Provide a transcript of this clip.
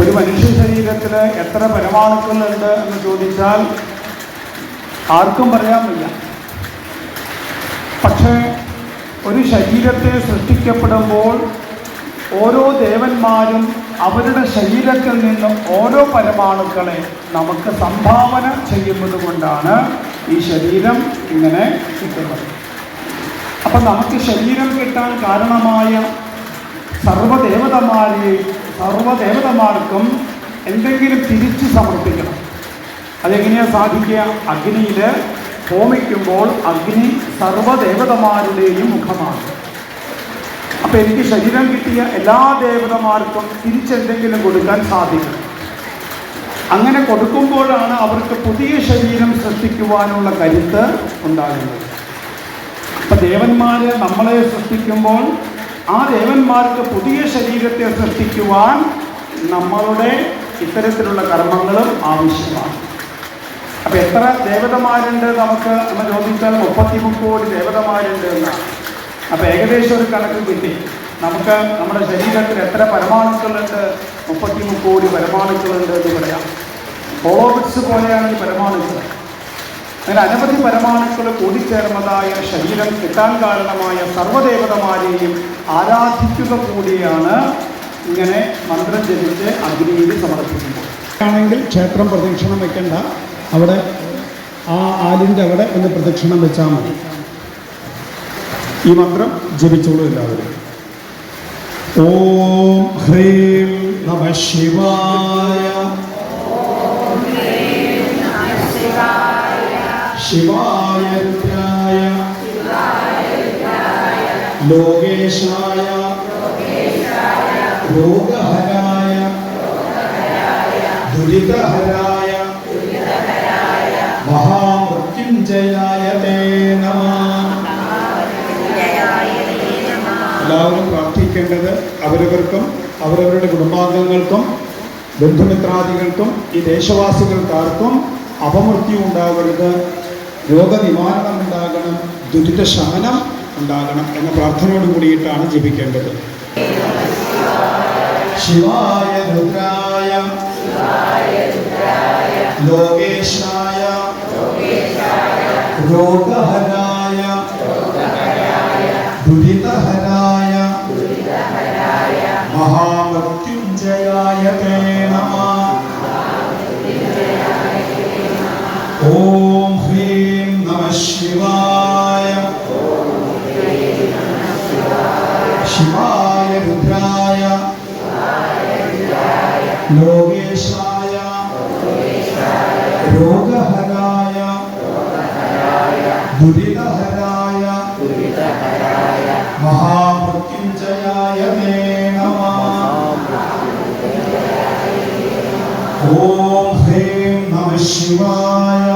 ഒരു മനുഷ്യ ശരീരത്തിൽ എത്ര പരമാണുക്കളുണ്ട് എന്ന് ചോദിച്ചാൽ ആർക്കും പറയാൻ വയ്യ. പക്ഷേ ഒരു ശരീരത്തെ സൃഷ്ടിക്കപ്പെടുമ്പോൾ ഓരോ ദേവന്മാരും അവരുടെ ശരീരത്തിൽ നിന്ന് ഓരോ പരമാണുക്കളെ നമുക്ക് സംഭാവന ചെയ്യുന്നത് കൊണ്ടാണ് ഈ ശരീരം ഇങ്ങനെ കിട്ടുന്നത്. അപ്പം നമുക്ക് ശരീരം കിട്ടാൻ കാരണമായ സർവ്വദേവതമാർക്കും എന്തെങ്കിലും തിരിച്ചു സമർപ്പിക്കണം. അതെങ്ങനെയാണ് സാധിക്കുക? അഗ്നിയിൽ ഹോമിക്കുമ്പോൾ അഗ്നി സർവ്വദേവതമാരുടെയും മുഖമാണ്. അപ്പം എനിക്ക് ശരീരം കിട്ടിയ എല്ലാ ദേവതമാർക്കും തിരിച്ചെന്തെങ്കിലും കൊടുക്കാൻ സാധിക്കും. അങ്ങനെ കൊടുക്കുമ്പോഴാണ് അവർക്ക് പുതിയ ശരീരം സൃഷ്ടിക്കുവാനുള്ള കരുത്ത് ഉണ്ടാകുന്നത്. അപ്പം ദേവന്മാർ നമ്മളെ സൃഷ്ടിക്കുമ്പോൾ ആ ദേവന്മാർക്ക് പുതിയ ശരീരത്തെ സൃഷ്ടിക്കുവാൻ നമ്മളുടെ ഇത്തരത്തിലുള്ള കർമ്മങ്ങളും ആവശ്യമാണ്. അപ്പം എത്ര ദേവതമാരുണ്ട് നമുക്ക് നമ്മൾ ചോദിച്ചാൽ 33 കോടി ദേവതമാരുണ്ട് എന്നാണ്. അപ്പം ഏകദേശം ഒരു കണക്ക് കിട്ടി. നമുക്ക് നമ്മുടെ ശരീരത്തിൽ എത്ര പരമാണുക്കളുണ്ട്? 33 കോടി പരമാണുക്കളുണ്ട് എന്ന് പറയാം. ഓർബിറ്റ്സ് പോലെയാണ് ഈ പരമാണുക്കൾ. അങ്ങനെ അനവധി പരമാണുക്കൾ കൂടിച്ചേർന്നതായ ശരീരം കിട്ടാൻ കാരണമായ സർവ്വദേവതമാരെയും ആരാധിക്കുക കൂടിയാണ് ഇങ്ങനെ മന്ത്രം ജപിച്ച് അഗ്നിയിൽ സമർപ്പിക്കുമ്പോൾ. ആണെങ്കിൽ ക്ഷേത്രം പ്രദക്ഷിണം വെക്കേണ്ട, അവിടെ ആ ആലിൻ്റെ അവിടെ ഒന്ന് പ്രദക്ഷിണം വെച്ചാൽ മതി. ഈ മന്ത്രം ജപിച്ചോളൂ എല്ലാവരും. ഓം ഹ്രീം നമഃ ശിവായ. ശിവായ രുദ്രായ ലോകേശായ രോഗഹരായ ദുരിതഹരായ മഹാമൃത്യുഞ്ജയായ തേ നമഃ. എല്ലാവരും പ്രാർത്ഥിക്കേണ്ടത് അവരവർക്കും അവരവരുടെ കുടുംബാംഗങ്ങൾക്കും ബന്ധുമിത്രാദികൾക്കും ഈ ദേശവാസികൾക്കാർക്കും അപമൃത്യു ഉണ്ടാകരുത്, രോഗനിവാരണം ഉണ്ടാകണം, ദുരിതശമനം ഉണ്ടാകണം എന്ന പ്രാർത്ഥനയോട് കൂടിയിട്ടാണ് ജപിക്കേണ്ടത്. ശിവായ രുദ്രായ ലോകേശായ രോഗഹരായ ദുരിതഹരായ മഹാമൃത്യുഞ്ജയായ തേ നമഃ. ഓം ഹ്രീം നമഃ ശിവായ. ശിവായ രുദ്രായ ലോകേശായ രോഗഹരായ ദുരിതഹരായ മഹാമൃത്യുഞ്ജയായ തേ നമഃ. ഓം ഹ്രീം നമഃ ശിവായ.